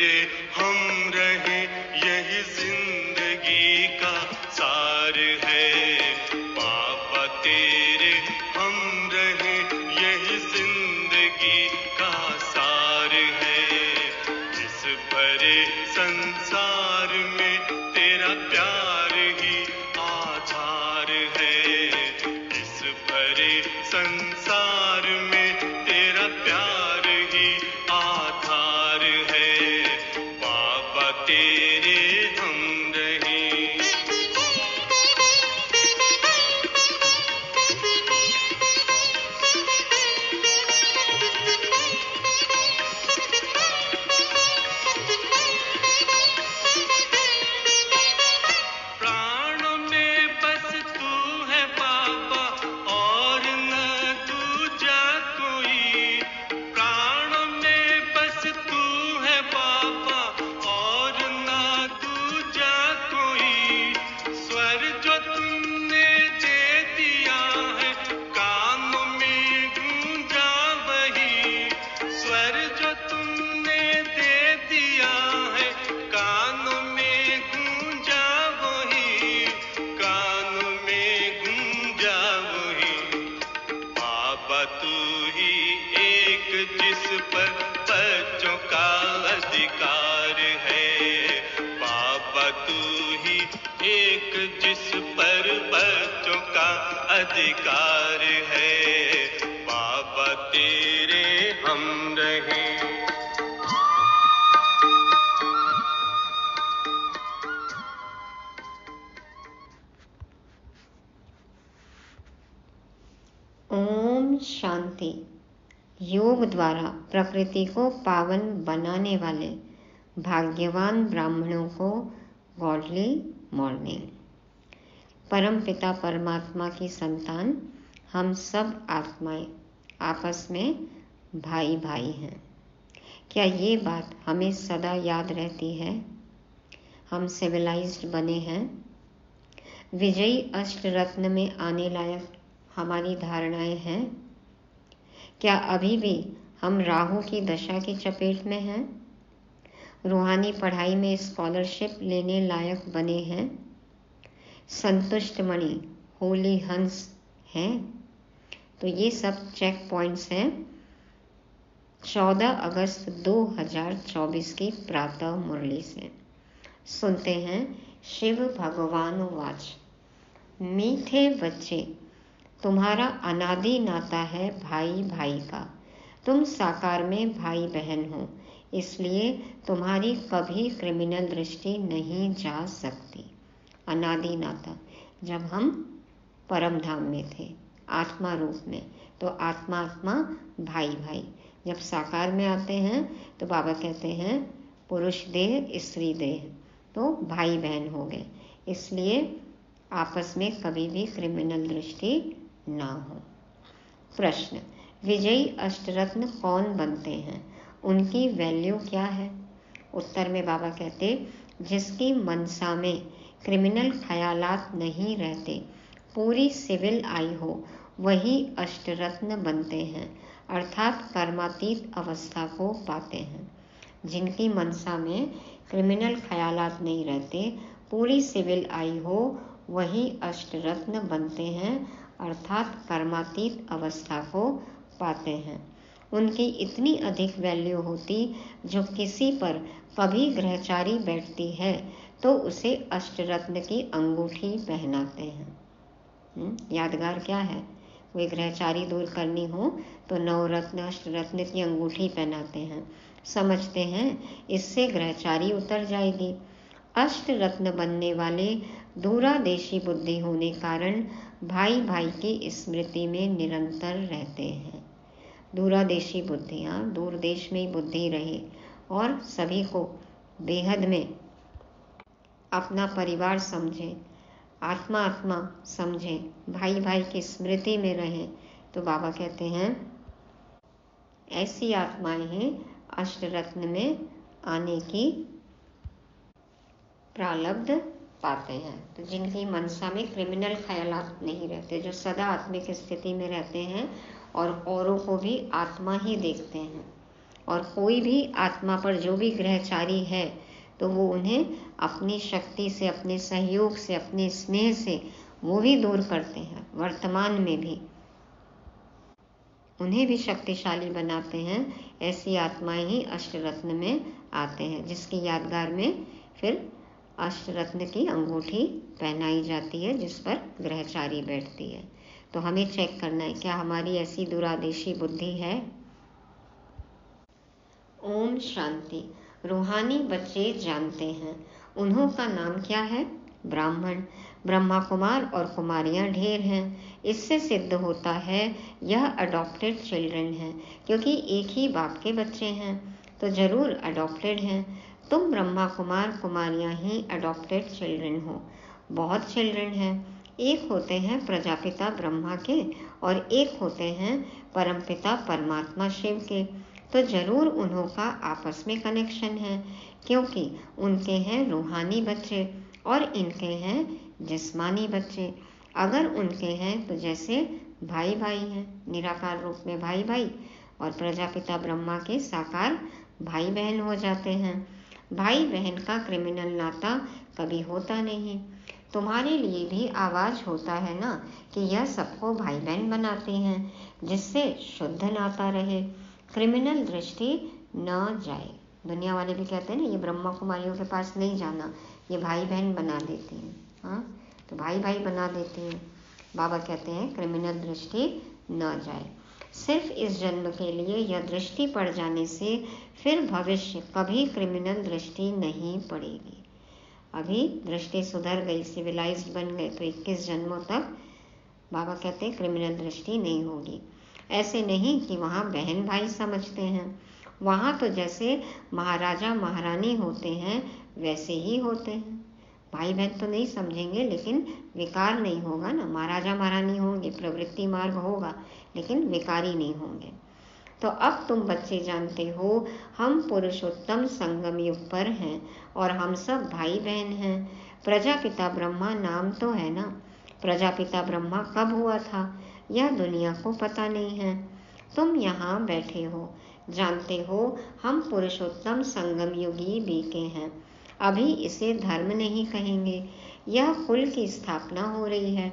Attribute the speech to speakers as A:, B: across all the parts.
A: तेरे हम रहे, यही जिंदगी का सार है। बाबा तेरे हम रहे, यही जिंदगी का सार है। इस भरे संसार में तेरा प्यार ही आधार है। इस भरे संसार में तेरा प्यार ही आधार है। बाबा तेरे हम रहे। प्राणों में बस तू है बाबा और न दूजा कोई। प्राणों में बस तू है बाबा और न दूजा कोई। स्वर जो तुमने दे दिया है, कानों में गूंजा वही। स्वर जो तुमने दे दिया है, कानों में गूंजा वही। कानों में गूंजा वही। बाबा तू ही एक जिस पर बच्चों का अधिकार है। बाबा तू ही एक जिस पर बच्चों का अधिकार है। बाबा तेरे हम रहे।
B: ओम शांति। योग द्वारा प्रकृति को पावन बनाने वाले भाग्यवान ब्राह्मणों को गॉडली मॉर्निंग। परम पिता परमात्मा की संतान हम सब आत्माएं आपस में भाई भाई हैं। क्या ये बात हमें सदा याद रहती है? हम सिविलाइज्ड बने हैं। विजयी अष्टरत्न में आने लायक हमारी धारणाएं हैं। क्या अभी भी हम राहु की दशा की चपेट में हैं? रूहानी पढ़ाई में स्कॉलरशिप लेने लायक बने हैं। संतुष्ट मणि होली हंस हैं। तो ये सब चेक पॉइंट्स हैं 14 अगस्त 2024 की प्रातः मुरली से। सुनते हैं शिव भगवान वाच। मीठे बच्चे, तुम्हारा अनादि नाता है भाई भाई का। तुम साकार में भाई बहन हो, इसलिए तुम्हारी कभी क्रिमिनल दृष्टि नहीं जा सकती। अनादि नाता। जब हम परम धाम में थे आत्मा रूप में, तो आत्मा आत्मा भाई भाई। जब साकार में आते हैं तो बाबा कहते हैं पुरुष देह स्त्री देह, तो भाई बहन हो गए। इसलिए आपस में कभी भी क्रिमिनल दृष्टि ना हो। प्रश्न, विजयी अष्टरत्न कौन बनते हैं? उनकी वैल्यू क्या है? उत्तर में बाबा कहते, जिसकी मनसा में क्रिमिनल ख्यालात नहीं रहते, पूरी सिविल आई हो, वही अष्टरत्न बनते हैं, अर्थात कर्मातीत अवस्था को पाते हैं। जिनकी मनसा में क्रिमिनल ख्यालात नहीं रहते, पूरी सिविल आई हो, वही अष्टरत्न बनते हैं, अर्थात कर्मातीत अवस्था को पाते हैं। उनकी इतनी अधिक वैल्यू होती, जो किसी पर कभी ग्रहचारी बैठती है तो उसे अष्टरत्न की अंगूठी पहनाते हैं। यादगार क्या है? कोई ग्रहचारी दूर करनी हो तो नवरत्न अष्टरत्न की अंगूठी पहनाते हैं। समझते हैं इससे ग्रहचारी उतर जाएगी। अष्टरत्न बनने वाले दूरादेशी बुद्धि होने कारण भाई भाई की स्मृति में निरंतर रहते हैं। दूरादेशी बुद्धियाँ दूर देश में ही बुद्धि रहे और सभी को बेहद में अपना परिवार समझें, आत्मा आत्मा समझें, भाई भाई की स्मृति में रहें। तो बाबा कहते हैं ऐसी आत्माएं हैं अष्टरत्न में आने की प्रारब्ध पाते हैं। तो जिनकी मनसा में क्रिमिनल ख्यालात नहीं रहते, जो सदा आत्मिक स्थिति में रहते हैं और औरों को भी आत्मा ही देखते हैं, और कोई भी आत्मा पर जो भी ग्रहचारी है तो वो उन्हें अपनी शक्ति से, अपने सहयोग से, अपने स्नेह से वो भी दूर करते हैं। वर्तमान में भी उन्हें भी शक्तिशाली बनाते हैं। ऐसी आत्माएं ही अष्टरत्न में आते हैं, जिसकी यादगार में फिर अष्टरत्न की अंगूठी पहनाई जाती है, जिस पर ग्रहचारी बैठती है। तो हमें चेक करना है क्या हमारी ऐसी दुरादेशी बुद्धि है। ओम शांति। रूहानी बच्चे जानते हैं उन्हों का नाम क्या है? ब्राह्मण। ब्रह्मा कुमार और कुमारियां ढेर हैं। इससे सिद्ध होता है यह अडॉप्टेड चिल्ड्रन हैं, क्योंकि एक ही बाप के बच्चे हैं तो जरूर अडॉप्टेड हैं। तुम ब्रह्मा कुमार कुमारियां ही अडॉप्टेड चिल्ड्रन हो। बहुत चिल्ड्रन हैं। एक होते हैं प्रजापिता ब्रह्मा के और एक होते हैं परमपिता परमात्मा शिव के। तो जरूर उन्हों का आपस में कनेक्शन है, क्योंकि उनके हैं रूहानी बच्चे और इनके हैं जिस्मानी बच्चे। अगर उनके हैं तो जैसे भाई भाई हैं, निराकार रूप में भाई भाई, और प्रजापिता ब्रह्मा के साकार भाई बहन हो जाते हैं। भाई बहन का क्रिमिनल नाता कभी होता नहीं। तुम्हारे लिए भी आवाज होता है ना कि यह सबको भाई बहन बनाती हैं, जिससे शुद्ध नाता रहे, क्रिमिनल दृष्टि न जाए। दुनिया वाले भी कहते हैं ना, ये ब्रह्मा कुमारियों के पास नहीं जाना, ये भाई बहन बना देती हैं। हाँ, तो भाई भाई बना देती हैं। बाबा कहते हैं क्रिमिनल दृष्टि न जाए। सिर्फ इस जन्म के लिए यह दृष्टि पड़ जाने से फिर भविष्य कभी क्रिमिनल दृष्टि नहीं पड़ेगी। अभी दृष्टि सुधर गई, सिविलाइज्ड बन गए, तो 21 जन्मों तक बाबा कहते हैं क्रिमिनल दृष्टि नहीं होगी। ऐसे नहीं कि वहाँ बहन भाई समझते हैं, वहाँ तो जैसे महाराजा महारानी होते हैं वैसे ही होते हैं। भाई बहन तो नहीं समझेंगे, लेकिन विकार नहीं होगा ना। महाराजा महारानी होंगे, प्रवृत्ति मार्ग होगा, लेकिन विकारी नहीं होंगे। तो अब तुम बच्चे जानते हो हम पुरुषोत्तम संगम युग पर हैं और हम सब भाई बहन हैं। प्रजापिता ब्रह्मा नाम तो है ना। प्रजापिता ब्रह्मा कब हुआ था यह दुनिया को पता नहीं है। तुम यहाँ बैठे हो, जानते हो हम पुरुषोत्तम संगम युगी बीके हैं। अभी इसे धर्म नहीं कहेंगे, यह कुल की स्थापना हो रही है।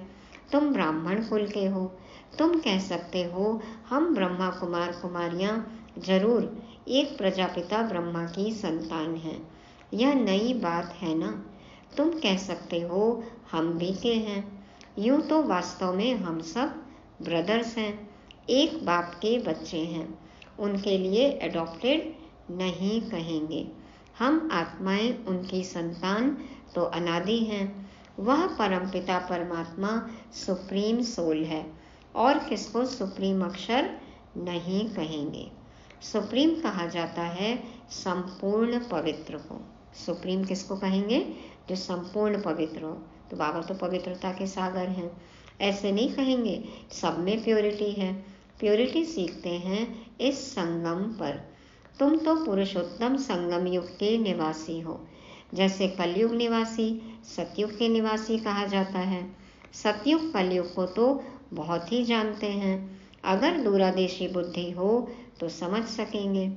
B: तुम ब्राह्मण कुल के हो। तुम कह सकते हो हम ब्रह्मा कुमार कुमारियां जरूर एक प्रजापिता ब्रह्मा की संतान हैं। यह नई बात है ना। तुम कह सकते हो हम भी के हैं। यूं तो वास्तव में हम सब ब्रदर्स हैं, एक बाप के बच्चे हैं। उनके लिए एडॉप्टेड नहीं कहेंगे। हम आत्माएं उनकी संतान तो अनादि हैं। वह परमपिता परमात्मा सुप्रीम सोल है और किसको सुप्रीम अक्षर नहीं कहेंगे। सुप्रीम कहा जाता है संपूर्ण पवित्र को। सुप्रीम किसको कहेंगे? जो संपूर्ण पवित्र हो। तो बाबा तो पवित्रता के सागर हैं। ऐसे नहीं कहेंगे सब में प्योरिटी है। प्योरिटी सीखते हैं इस संगम पर। तुम तो पुरुषोत्तम संगम युग के निवासी हो। जैसे कलयुग निवासी सतयुग के निवासी कहा जाता है। सतयुग कलयुग को तो बहुत ही जानते हैं। अगर दूरादेशी बुद्धि हो तो समझ सकेंगे।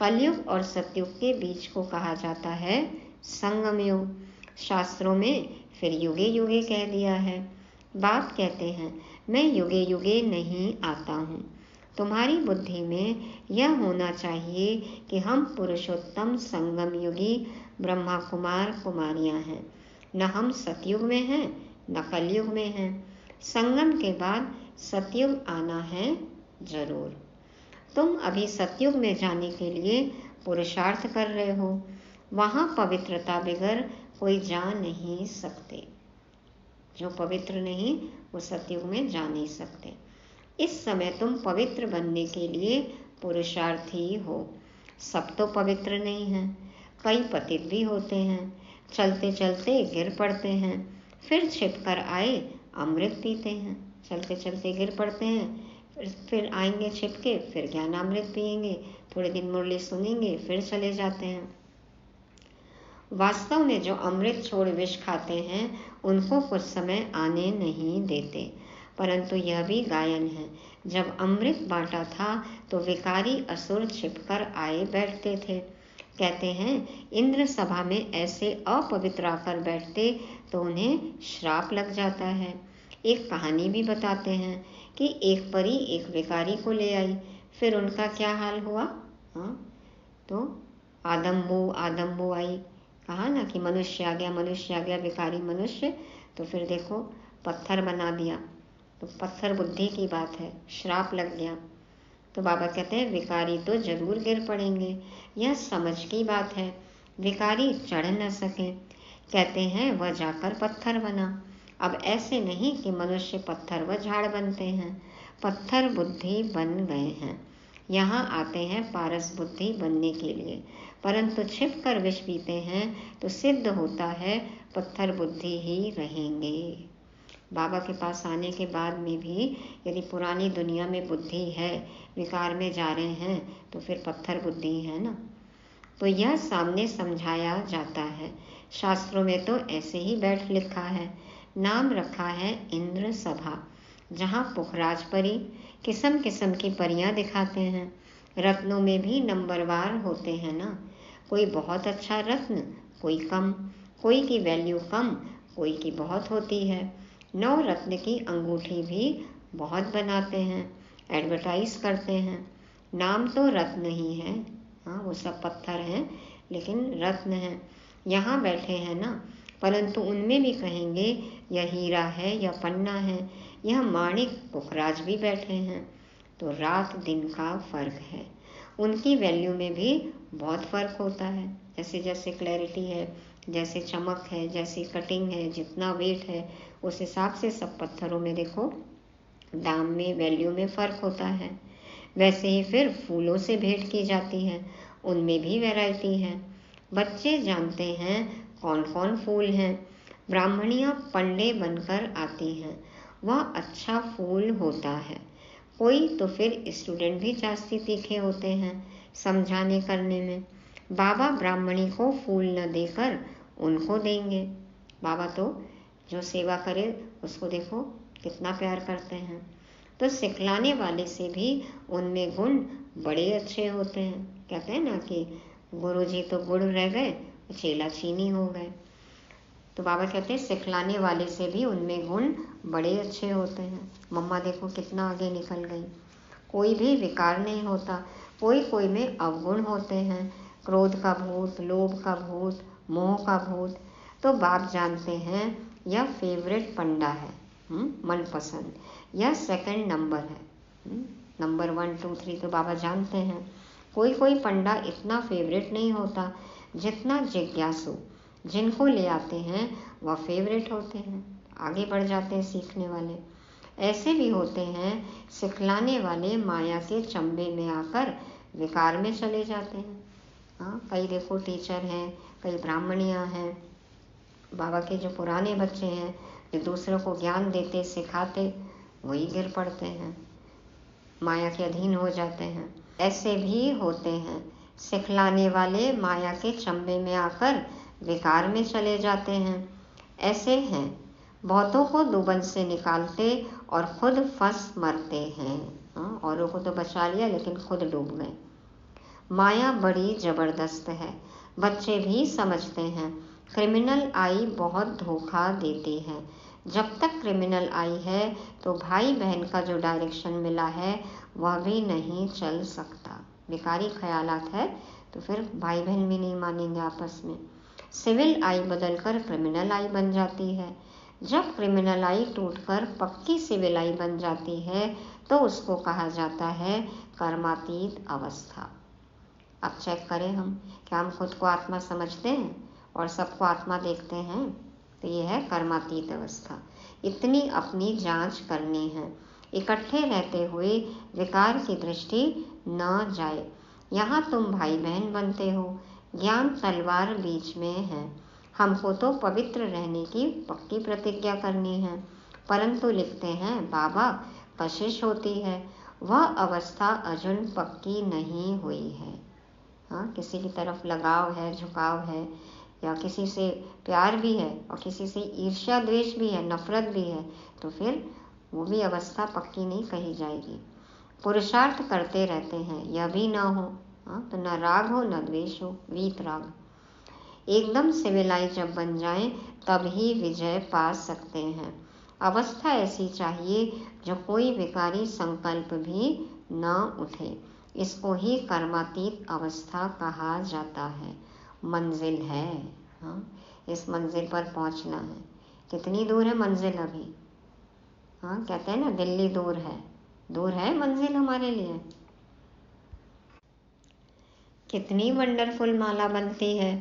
B: कलयुग और सतयुग के बीच को कहा जाता है संगम युग। शास्त्रों में फिर युगे युगे कह दिया है। बाप कहते हैं मैं युगे युगे नहीं आता हूँ। तुम्हारी बुद्धि में यह होना चाहिए कि हम पुरुषोत्तम संगम युगी ब्रह्मा कुमार कुमारियां हैं। न हम सतयुग में हैं न कलयुग में हैं। संगम के बाद सतयुग आना है जरूर। तुम अभी सतयुग में जाने के लिए पुरुषार्थ कर रहे हो। वहाँ पवित्रता बगैर कोई जा नहीं सकते। जो पवित्र नहीं वो सतयुग में जा नहीं सकते। इस समय तुम पवित्र बनने के लिए पुरुषार्थी हो। सब तो पवित्र नहीं हैं, कई पतित भी होते हैं। चलते चलते गिर पड़ते हैं, फिर छिपकर आए अमृत पीते हैं। चलते चलते गिर पड़ते हैं, फिर आएंगे छिपके, फिर ज्ञानामृत पिएंगे, थोड़े दिन मुरली सुनेंगे, फिर चले जाते हैं। वास्तव में जो अमृत छोड़ विष खाते हैं उनको कुछ समय आने नहीं देते। परंतु यह भी गायन है। जब अमृत बांटा था तो विकारी असुर छिपकर आए बैठते थे। कहते हैं इंद्र सभा में ऐसे अपवित्र आकर बैठते तो उन्हें श्राप लग जाता है। एक कहानी भी बताते हैं कि एक परी एक विकारी को ले आई, फिर उनका क्या हाल हुआ। तो आदम्बो आई, कहा ना कि मनुष्य आ गया विकारी मनुष्य, तो फिर देखो पत्थर बना दिया। तो पत्थर बुद्धि की बात है, श्राप लग गया। तो बाबा कहते हैं विकारी तो जरूर गिर पड़ेंगे, यह समझ की बात है। विकारी चढ़ न सके, कहते हैं वह जाकर पत्थर बना। अब ऐसे नहीं कि मनुष्य पत्थर व झाड़ बनते हैं, पत्थर बुद्धि बन गए हैं। यहाँ आते हैं पारस बुद्धि बनने के लिए, परंतु छिप कर विष पीते हैं तो सिद्ध होता है पत्थर बुद्धि ही रहेंगे। बाबा के पास आने के बाद में भी यदि पुरानी दुनिया में बुद्धि है, विकार में जा रहे हैं, तो फिर पत्थर बुद्धि है ना। तो यह सामने समझाया जाता है। शास्त्रों में तो ऐसे ही बैठ लिखा है। नाम रखा है इंद्र सभा, जहाँ पुखराज परी किस्म किस्म की परियां दिखाते हैं। रत्नों में भी नंबरवार होते हैं ना, कोई बहुत अच्छा रत्न, कोई कम, कोई की वैल्यू कम, कोई की बहुत होती है। 9 रत्न की अंगूठी भी बहुत बनाते हैं, एडवर्टाइज करते हैं। नाम तो रत्न ही है, हाँ वो सब पत्थर हैं लेकिन रत्न हैं। यहाँ बैठे हैं ना, परंतु उनमें भी कहेंगे यह हीरा है या पन्ना है, यह माणिक पुखराज भी बैठे हैं। तो रात दिन का फर्क है, उनकी वैल्यू में भी बहुत फर्क होता है। जैसे जैसे क्लैरिटी है, जैसे चमक है, जैसी कटिंग है, जितना वेट है, उस हिसाब से सब पत्थरों में देखो दाम में, वैल्यू में फर्क होता है। वैसे ही फिर फूलों से भेंट की जाती है, उनमें भी वैरायटी है। बच्चे जानते हैं कौन कौन फूल हैं। ब्राह्मणियाँ पंडे बनकर आती हैं, वह अच्छा फूल होता है। कोई तो फिर स्टूडेंट भी जास्ती तीखे होते हैं समझाने करने में। बाबा ब्राह्मणी को फूल न देकर उनको देंगे। बाबा तो जो सेवा करे उसको देखो कितना प्यार करते हैं। तो सिखलाने वाले से भी उनमें गुण बड़े अच्छे होते हैं। कहते हैं ना कि गुरुजी तो गुड़ रह गए, चेला चीनी हो गए। तो बाबा कहते हैं सिखलाने वाले से भी उनमें गुण बड़े अच्छे होते हैं। मम्मा देखो कितना आगे निकल गई। कोई भी विकार नहीं होता, कोई कोई में अवगुण होते हैं, क्रोध का भूत, लोभ का भूत, मोह का भूत। तो बाप जानते हैं यह फेवरेट पंडा है, मनपसंद, यह सेकंड नंबर है। नंबर 1, 2, 3 तो बाबा जानते हैं। कोई कोई पंडा इतना फेवरेट नहीं होता जितना जिज्ञासु, जिनको ले आते हैं वह फेवरेट होते हैं, आगे बढ़ जाते हैं सीखने वाले। ऐसे भी होते हैं सिखलाने वाले माया के चंबे में आकर विकार में चले जाते हैं। हाँ, कई देखो टीचर हैं, कई ब्राह्मणियाँ हैं। बाबा के जो पुराने बच्चे हैं जो दूसरों को ज्ञान देते सिखाते, वही गिर पड़ते हैं, माया के अधीन हो जाते हैं। ऐसे भी होते हैं सिखलाने वाले माया के चंबे में आकर विकार में चले जाते हैं। ऐसे हैं बहुतों को डूबन से निकालते और खुद फंस मरते हैं। औरों को तो बचा लिया लेकिन खुद डूब गए। माया बड़ी जबरदस्त है, बच्चे भी समझते हैं। क्रिमिनल आई बहुत धोखा देती है। जब तक क्रिमिनल आई है तो भाई बहन का जो डायरेक्शन मिला है वह भी नहीं चल सकता। विकारी ख्यालात है तो फिर भाई बहन भी नहीं मानेंगे आपस में। सिविल आई बदलकर क्रिमिनल आई बन जाती है। जब क्रिमिनल आई टूटकर पक्की सिविल आई बन जाती है तो उसको कहा जाता है कर्मातीत अवस्था। अब चेक करें हम, क्या हम खुद को आत्मा समझते हैं और सबको आत्मा देखते हैं? तो ये है कर्मातीत अवस्था। इतनी अपनी जांच करनी है, इकट्ठे रहते हुए विकार की दृष्टि न जाए। यहाँ तुम भाई बहन बनते हो, ज्ञान तलवार बीच में है। हमको तो पवित्र रहने की पक्की प्रतिज्ञा करनी है, परंतु लिखते हैं बाबा कशिश होती है, वह अवस्था अजून पक्की नहीं हुई है। हाँ, किसी की तरफ लगाव है, झुकाव है, या किसी से प्यार भी है और किसी से ईर्ष्या द्वेष भी है, नफरत भी है, तो फिर वो भी अवस्था पक्की नहीं कही जाएगी। पुरुषार्थ करते रहते हैं, यह भी ना हो तो न राग हो न द्वेष हो, वीत राग। एकदम सिविलाइज जब बन जाएं तब ही विजय पा सकते हैं। अवस्था ऐसी चाहिए जो कोई विकारी संकल्प भी न उठे। इसको ही कर्मातीत अवस्था कहा जाता है। मंजिल है, इस मंजिल पर पहुंचना है। कितनी दूर है मंजिल अभी? कहते हैं ना दिल्ली दूर है मंजिल हमारे लिए। कितनी वंडरफुल माला बनती है।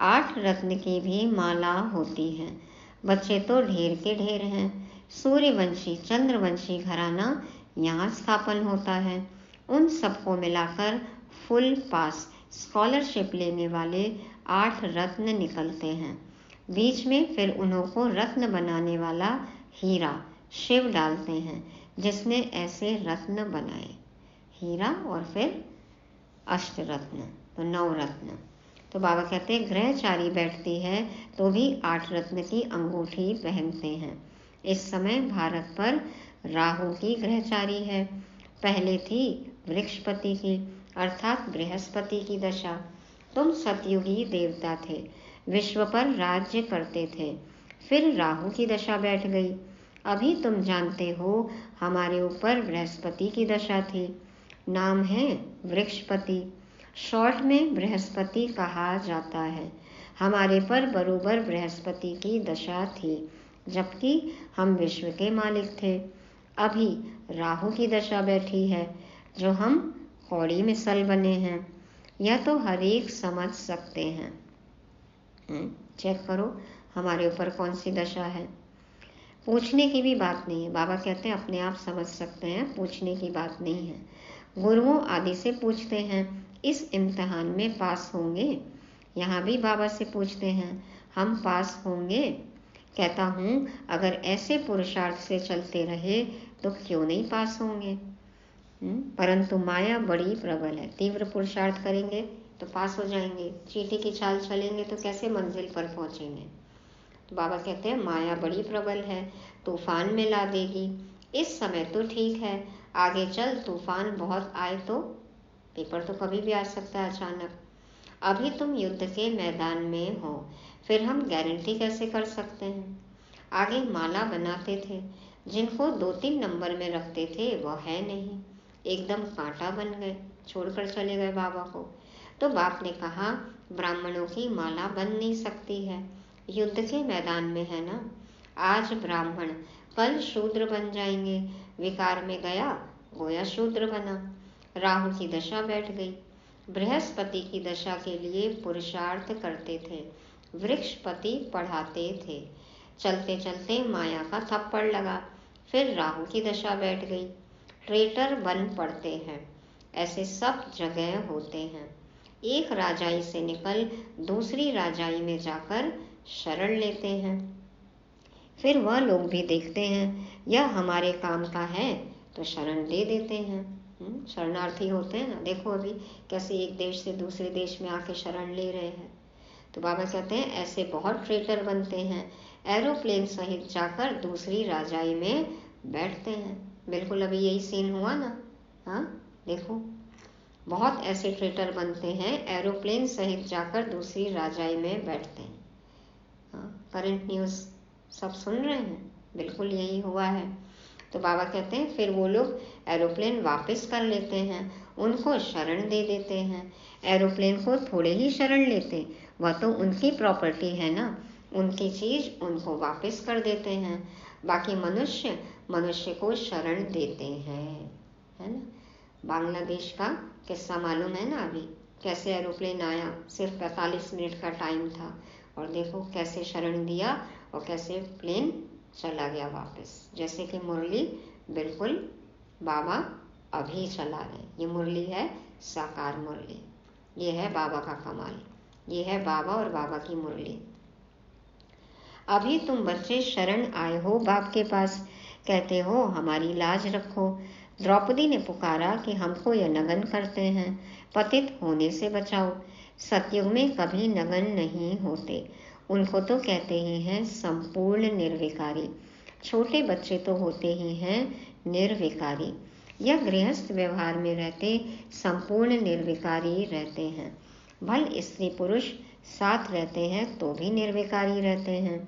B: 8 रत्न की भी माला होती है। बच्चे तो ढेर के ढेर हैं। सूर्यवंशी चंद्रवंशी घराना यहाँ स्थापन होता है। उन सबको मिलाकर फुल पास स्कॉलरशिप लेने वाले 8 रत्न निकलते हैं। बीच में फिर उन्हों को रत्न बनाने वाला हीरा शिव डालते हैं, जिसने ऐसे रत्न बनाए। हीरा और फिर अष्टरत्न, तो 9 रत्न। तो बाबा कहते हैं ग्रहचारी बैठती है तो भी 8 रत्न की अंगूठी पहनते हैं। इस समय भारत पर राहु की ग्रहचारी है। पहले थी वृक्षपति की अर्थात बृहस्पति की दशा। तुम सतयुगी देवता थे, विश्व पर राज्य करते थे। फिर राहु की दशा बैठ गई। अभी तुम जानते हो हमारे ऊपर बृहस्पति की दशा थी। नाम है वृक्षपति, शॉर्ट में बृहस्पति कहा जाता है। हमारे पर बरोबर बृहस्पति की दशा थी, जबकि हम विश्व के मालिक थे। अभी राहु की दशा बैठी है, जो हम कौड़ी में सल बने हैं। यह तो हर एक समझ सकते हैं। चेक करो हमारे ऊपर कौन सी दशा है। पूछने की भी बात नहीं है। बाबा कहते हैं अपने आप समझ सकते हैं, पूछने की बात नहीं है। गुरुओं आदि से पूछते हैं इस इम्तिहान में पास होंगे। यहाँ भी बाबा से पूछते हैं हम पास होंगे। कहता हूँ अगर ऐसे पुरुषार्थ से चलते रहे तो क्यों नहीं पास होंगे। परंतु माया बड़ी प्रबल है। तीव्र पुरुषार्थ करेंगे तो पास हो जाएंगे, चींटी की चाल चलेंगे तो कैसे मंजिल पर पहुंचेंगे। तो बाबा कहते हैं माया बड़ी प्रबल है, तूफान में ला देगी। इस समय तो ठीक है, आगे चल तूफान बहुत आए तो पेपर तो कभी भी आ सकता है अचानक। अभी तुम युद्ध के मैदान में हो, फिर हम गारंटी कैसे कर सकते हैं। आगे माला बनाते थे, जिनको 2-3 नंबर में रखते थे वह है नहीं, एकदम कांटा बन गए, छोड़कर चले गए बाबा को। तो बाप ने कहा ब्राह्मणों की माला बन नहीं सकती है, युद्ध के मैदान में है ना। आज ब्राह्मण कल शूद्र बन जाएंगे। विकार में गया गोया शूद्र बना। राहु की दशा बैठ गई। बृहस्पति की दशा के लिए पुरुषार्थ करते थे, वृक्षपति पढ़ाते थे। चलते चलते माया का थप्पड़ लगा, फिर राहु की दशा बैठ गई। ट्रेटर बन पड़ते हैं। ऐसे सब जगह होते हैं। एक राजाई से निकल दूसरी राजाई में जाकर शरण लेते हैं। फिर वह लोग भी देखते हैं यह हमारे काम का है तो शरण दे देते हैं। शरणार्थी होते हैं ना, देखो अभी कैसे एक देश से दूसरे देश में आके शरण ले रहे हैं। तो बाबा कहते हैं ऐसे बहुत ट्रेटर बनते हैं, एरोप्लेन सहित जाकर दूसरी राजाई में बैठते हैं। बिल्कुल अभी यही सीन हुआ ना। देखो बहुत ऐसे ट्रेटर बनते हैं, एरोप्लेन सहित जाकर दूसरी राजाई में बैठते हैं। करंट न्यूज़ सब सुन रहे हैं, बिल्कुल यही हुआ है। तो बाबा कहते हैं फिर वो लोग एरोप्लेन वापस कर लेते हैं, उनको शरण दे देते हैं। एरोप्लेन को थोड़े ही शरण लेते, वह तो उनकी प्रॉपर्टी है ना, उनकी चीज़ उनको वापस कर देते हैं। बाकी मनुष्य को शरण देते हैं, है ना। बांग्लादेश का किस्सा मालूम है ना, अभी कैसे एरोप्लेन आया, सिर्फ 45 मिनट का टाइम था और देखो कैसे शरण दिया और कैसे प्लेन चला गया वापस। जैसे कि मुरली बिल्कुल बाबा अभी चला रहे। ये मुरली है साकार मुरली, ये है बाबा का कमाल, ये है बाबा और बाबा की मुरली। अभी तुम बच्चे शरण आए हो बाप के पास, कहते हो हमारी लाज रखो। द्रौपदी ने पुकारा कि हमको यह नगन करते हैं, पतित होने से बचाओ। सतयुग में कभी नगन नहीं होते, उनको तो कहते ही हैं संपूर्ण निर्विकारी। छोटे बच्चे तो होते ही हैं निर्विकारी, या गृहस्थ व्यवहार में रहते संपूर्ण निर्विकारी रहते हैं। भल स्त्री पुरुष साथ रहते हैं तो भी निर्विकारी रहते हैं।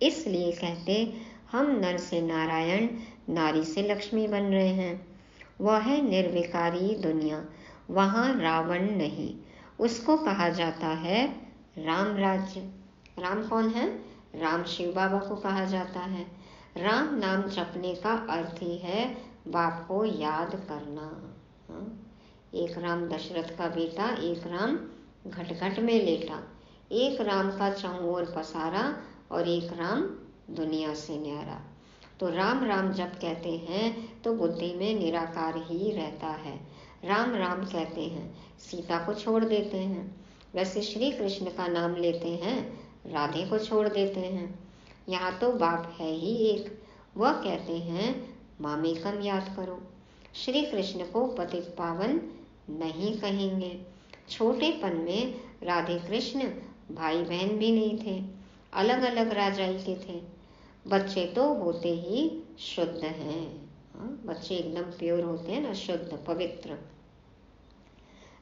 B: इसलिए कहते हम नर से नारायण, नारी से लक्ष्मी बन रहे हैं। वह है निर्विकारी दुनिया, वहाँ रावण नहीं। उसको कहा जाता है राम राज्य। राम कौन है? राम शिव बाबा को कहा जाता है। राम नाम जपने का अर्थ ही है बाप को याद करना। एक राम दशरथ का बेटा, एक राम घट घट में लेटा, एक राम का चहुओर पसारा और एक राम दुनिया से न्यारा। तो राम राम जब कहते हैं तो बुद्धि में निराकार ही रहता है। राम राम कहते हैं, सीता को छोड़ देते हैं। वैसे श्री कृष्ण का नाम लेते हैं, राधे को छोड़ देते हैं। यहाँ तो बाप है ही एक, वह कहते हैं मामेकम याद करो। श्री कृष्ण को पतित पावन नहीं कहेंगे। छोटेपन में राधे कृष्ण भाई बहन भी नहीं थे, अलग अलग राजाई के थे। बच्चे तो होते ही शुद्ध हैं। बच्चे एकदम प्योर होते हैं ना, शुद्ध पवित्र।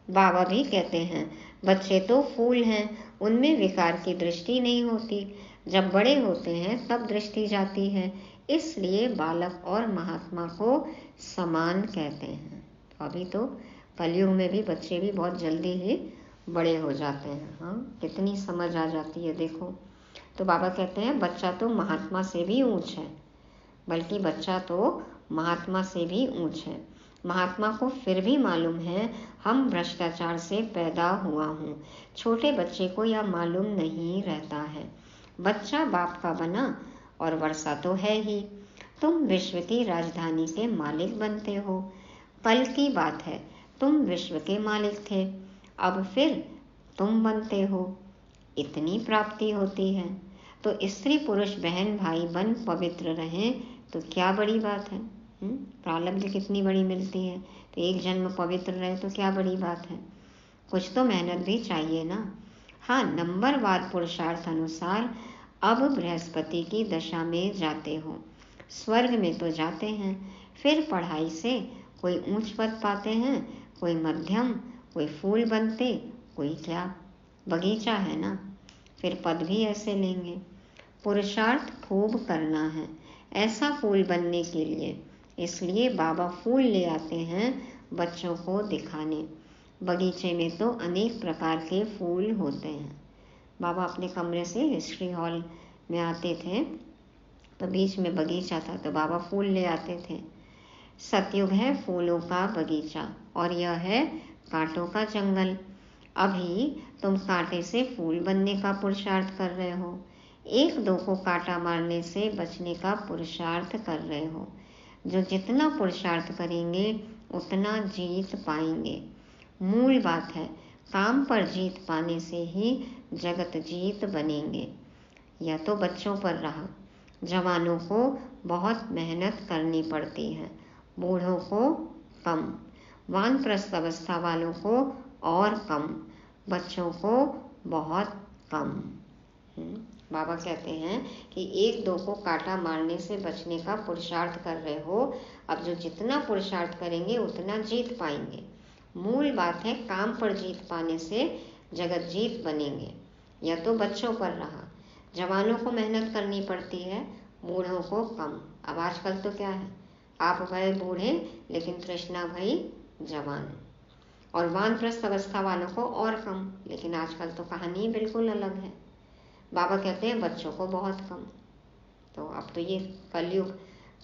B: बाबा भी कहते हैं बच्चे तो फूल हैं, उनमें विकार की दृष्टि नहीं होती। जब बड़े होते हैं तब दृष्टि जाती है। इसलिए बालक और महात्मा को समान कहते हैं। अभी तो कलयुग में भी बच्चे भी बहुत जल्दी ही बड़े हो जाते हैं। कितनी समझ आ जाती है देखो। तो बाबा कहते हैं बच्चा तो महात्मा से भी ऊंच है, बल्कि बच्चा तो महात्मा से भी ऊंच है। महात्मा को फिर भी मालूम है हम भ्रष्टाचार से पैदा हुआ हूँ। छोटे बच्चे को यह मालूम नहीं रहता है। बच्चा बाप का बना और वर्षा तो है ही। तुम विश्व की राजधानी के मालिक बनते हो। कल की बात है, तुम विश्व के मालिक थे, अब फिर तुम बनते हो। इतनी प्राप्ति होती है। तो स्त्री पुरुष बहन भाई बन पवित्र रहें तो क्या बड़ी बात है। प्रारब्ध कितनी बड़ी मिलती है। तो एक जन्म पवित्र रहे तो क्या बड़ी बात है। कुछ तो मेहनत भी चाहिए ना। हाँ, नंबरवार पुरुषार्थ अनुसार अब बृहस्पति की दशा में जाते हो। स्वर्ग में तो जाते हैं, फिर पढ़ाई से कोई ऊंच पद पाते हैं, कोई मध्यम, कोई फूल बनते, कोई क्या बगीचा है ना, फिर पद भी ऐसे लेंगे। पुरुषार्थ खूब करना है ऐसा फूल बनने के लिए। इसलिए बाबा फूल ले आते हैं बच्चों को दिखाने। बगीचे में तो अनेक प्रकार के फूल होते हैं। बाबा अपने कमरे से हिस्ट्री हॉल में आते थे तो बीच में बगीचा था, तो बाबा फूल ले आते थे। सतयुग है फूलों का बगीचा और यह है कांटों का जंगल। अभी तुम कांटे से फूल बनने का पुरुषार्थ कर रहे हो, एक दो को कांटा मारने से बचने का पुरुषार्थ कर रहे हो। जो जितना पुरुषार्थ करेंगे उतना जीत पाएंगे। मूल बात है, काम पर जीत पाने से ही जगत जीत बनेंगे। यह तो बच्चों पर रहा। जवानों को बहुत मेहनत करनी पड़ती है, बूढ़ों को कम, वानप्रस्थ अवस्था वालों को और कम, बच्चों को बहुत कम। बाबा कहते हैं कि एक दो को कांटा मारने से बचने का पुरुषार्थ कर रहे हो। अब जो जितना पुरुषार्थ करेंगे उतना जीत पाएंगे। मूल बात है, काम पर जीत पाने से जगत जीत बनेंगे। यह तो बच्चों पर रहा। जवानों को मेहनत करनी पड़ती है, बूढ़ों को कम। अब आजकल तो क्या है, आप भय बूढ़े लेकिन तृष्णा भई जवान, और वानप्रस्थ अवस्था वालों को और कम। लेकिन आजकल तो कहानी बिल्कुल अलग है। बाबा कहते हैं बच्चों को बहुत कम। तो अब तो ये कलयुग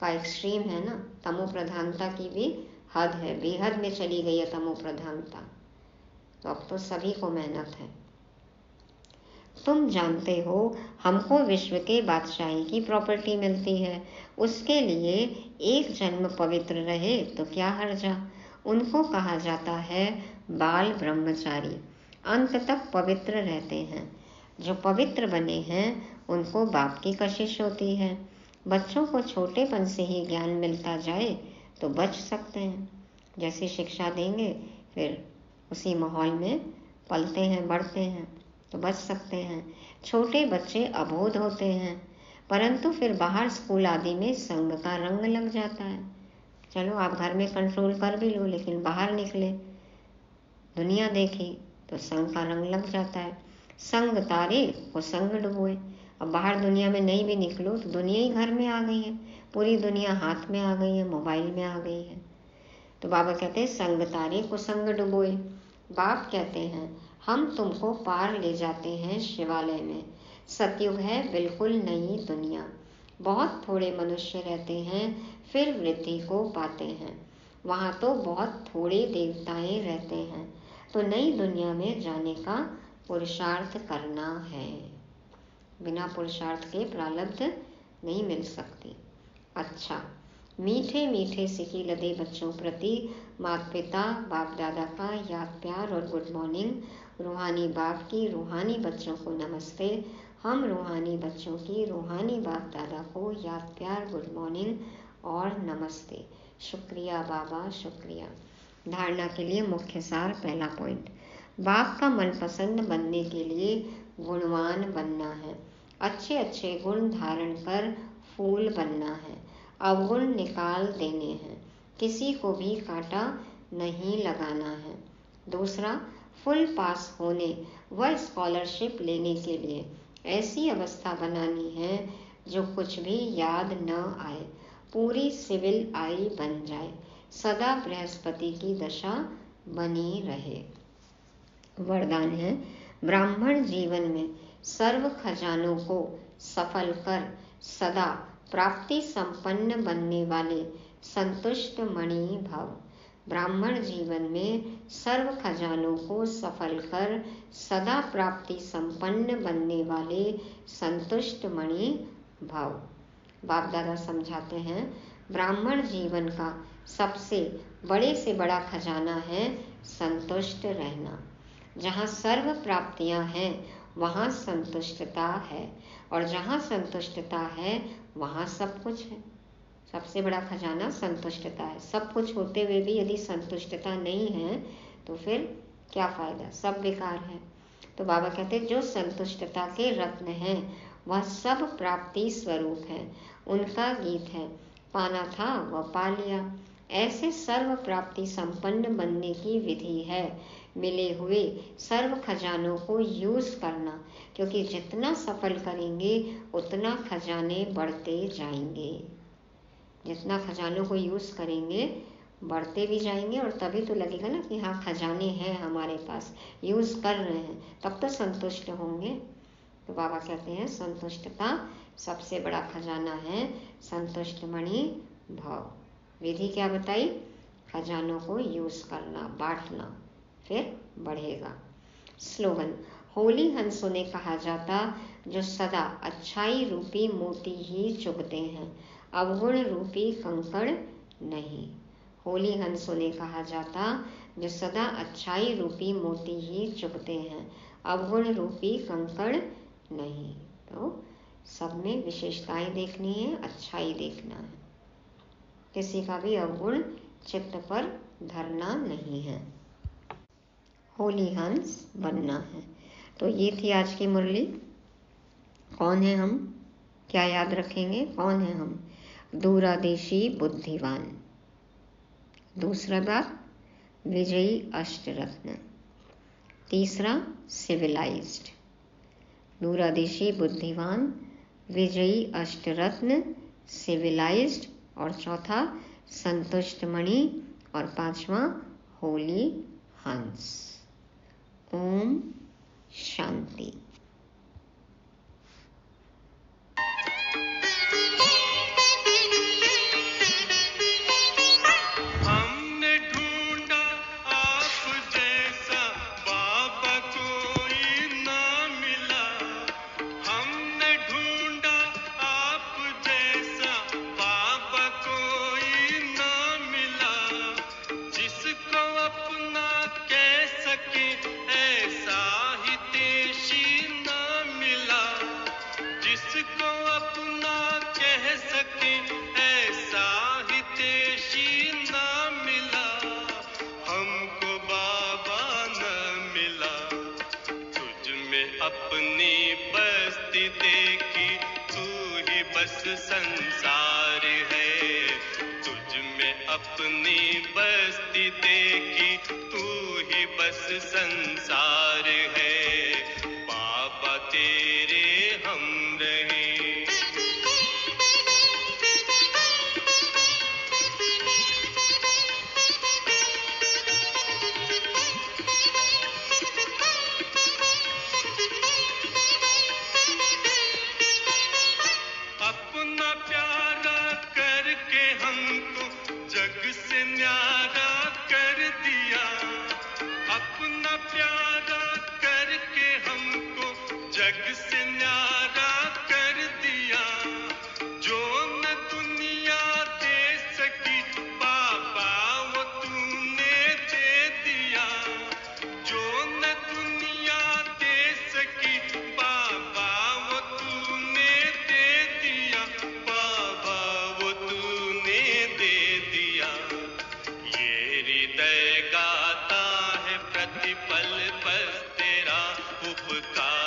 B: का एक्सट्रीम है ना, तमो प्रधानता की भी हद है, बेहद में चली गई है तमो प्रधानता। तो अब तो सभी को मेहनत है। तुम जानते हो हमको विश्व के बादशाही की प्रॉपर्टी मिलती है, उसके लिए एक जन्म पवित्र रहे तो क्या हर्जा। उनको कहा जाता है बाल ब्रह्मचारी, अंत तक पवित्र रहते हैं। जो पवित्र बने हैं उनको बाप की कशिश होती है। बच्चों को छोटेपन से ही ज्ञान मिलता जाए तो बच सकते हैं। जैसी शिक्षा देंगे फिर उसी माहौल में पलते हैं, बढ़ते हैं, तो बच सकते हैं। छोटे बच्चे अबोध होते हैं, परंतु फिर बाहर स्कूल आदि में संग का रंग लग जाता है। चलो आप घर में कंट्रोल कर भी लो, लेकिन बाहर निकले, दुनिया देखी तो संग का रंग लग जाता है। संग तारे को संग डुबोए। अब बाहर दुनिया में नहीं भी निकलो तो दुनिया ही घर में आ गई है, पूरी दुनिया हाथ में आ गई है, मोबाइल में आ गई है। तो बाबा कहते हैं संग तारे को संग डुबोए। बाप कहते हैं हम तुमको पार ले जाते हैं शिवालय में। सतयुग है बिल्कुल नई दुनिया। बहुत थोड़े मनुष्य रहते हैं, फिर वृद्धि को पाते हैं। वहाँ तो बहुत थोड़े देवताएं रहते हैं। तो नई दुनिया में जाने का पुरुषार्थ करना है। बिना पुरुषार्थ के प्रारब्ध नहीं मिल सकती। अच्छा, मीठे मीठे सिकी लदे बच्चों प्रति माता पिता बाप दादा का याद प्यार और गुड मॉर्निंग। रूहानी बाप की रूहानी बच्चों को नमस्ते। हम रूहानी बच्चों की रूहानी बाप दादा को याद प्यार गुड मॉर्निंग और नमस्ते। शुक्रिया बाबा, शुक्रिया। धारणा के लिए मुख्य सार। पहला पॉइंट, बाप का मनपसंद बनने के लिए गुणवान बनना है। अच्छे अच्छे गुण धारण कर फूल बनना है। अवगुण निकाल देने हैं। किसी को भी कांटा नहीं लगाना है। दूसरा, फुल पास होने व स्कॉलरशिप लेने के लिए ऐसी अवस्था बनानी है जो कुछ भी याद न आए, पूरी सिविल आई बन जाए, सदा बृहस्पति की दशा बनी रहे। वरदान है, ब्राह्मण जीवन में सर्व खजानों को सफल कर सदा प्राप्ति संपन्न बनने वाले संतुष्ट मणि भव। ब्राह्मण जीवन में सर्व खजानों को सफल कर सदा प्राप्ति संपन्न बनने वाले संतुष्ट मणि भव। बाप दादा समझाते हैं, ब्राह्मण जीवन का सबसे बड़े से बड़ा खजाना है संतुष्ट रहना। जहाँ सर्व प्राप्तियाँ हैं वहाँ संतुष्टता है, और जहाँ संतुष्टता है वहाँ सब कुछ है। सबसे बड़ा खजाना संतुष्टता है। सब कुछ होते हुए भी यदि संतुष्टता नहीं है तो फिर क्या फायदा, सब बेकार है। तो बाबा कहते हैं जो संतुष्टता के रत्न हैं वह सब प्राप्ति स्वरूप है। उनका गीत है, पाना था वह पा लिया। ऐसे सर्व प्राप्ति संपन्न बनने की विधि है मिले हुए सर्व खजानों को यूज करना, क्योंकि जितना सफल करेंगे उतना खजाने बढ़ते जाएंगे। जितना खजानों को यूज करेंगे बढ़ते भी जाएंगे, और तभी तो लगेगा ना कि हाँ खजाने हैं हमारे पास, यूज कर रहे हैं, तब तो संतुष्ट होंगे। तो बाबा कहते हैं संतुष्टता सबसे बड़ा खजाना है, संतुष्ट मणि भाव। विधि क्या बताई? खजानों को यूज करना, बांटना, फिर बढ़ेगा। स्लोगन, होली हंसों ने कहा जाता जो सदा अच्छाई रूपी मोती ही चुभते हैं, अवगुण रूपी कंकड़ नहीं। होली हंसों ने कहा जाता जो सदा अच्छाई रूपी मोती ही चुभते हैं, अवगुण रूपी कंकड़ नहीं। तो सब में विशेषताएं देखनी है, अच्छाई देखना है, किसी का भी अवगुण चित्त पर धरना नहीं है। होली हंस बनना है। तो ये थी आज की मुरली। कौन है हम, क्या याद रखेंगे? कौन है हम? दूरादेशी बुद्धिवान। दूसरा बात, विजयी अष्टरत्न। तीसरा, सिविलाइज्ड। दूरादेशी बुद्धिवान, विजयी अष्टरत्न, सिविलाइज्ड, और चौथा संतुष्ट मणि, और पांचवा होली हंस। ओम शांति।
A: हमने ढूंढा आप जैसा बाबा, कोई ना मिला। हमने ढूंढा आप जैसा बाबा, कोई ना मिला। जिसको अपना कह सके ऐसा हितैषी संसार है। तुझ में अपनी बस्ती देखी, तू ही बस संसार है। बाबा तेरे हम रहे। अपना प्यारा करके हमको जग से न्यारा कर दिया। अपना प्यारा करके हमको जग से न्यारा कर दिया। जो न दुनिया दे सकी बाबा वो तूने दे दिया। जो न दुनिया दे सकी बाबा वो तूने दे दिया। बाबा वो तूने दे दिया। ये हृदय गाता है प्रतिपल बस तेरा उपकार।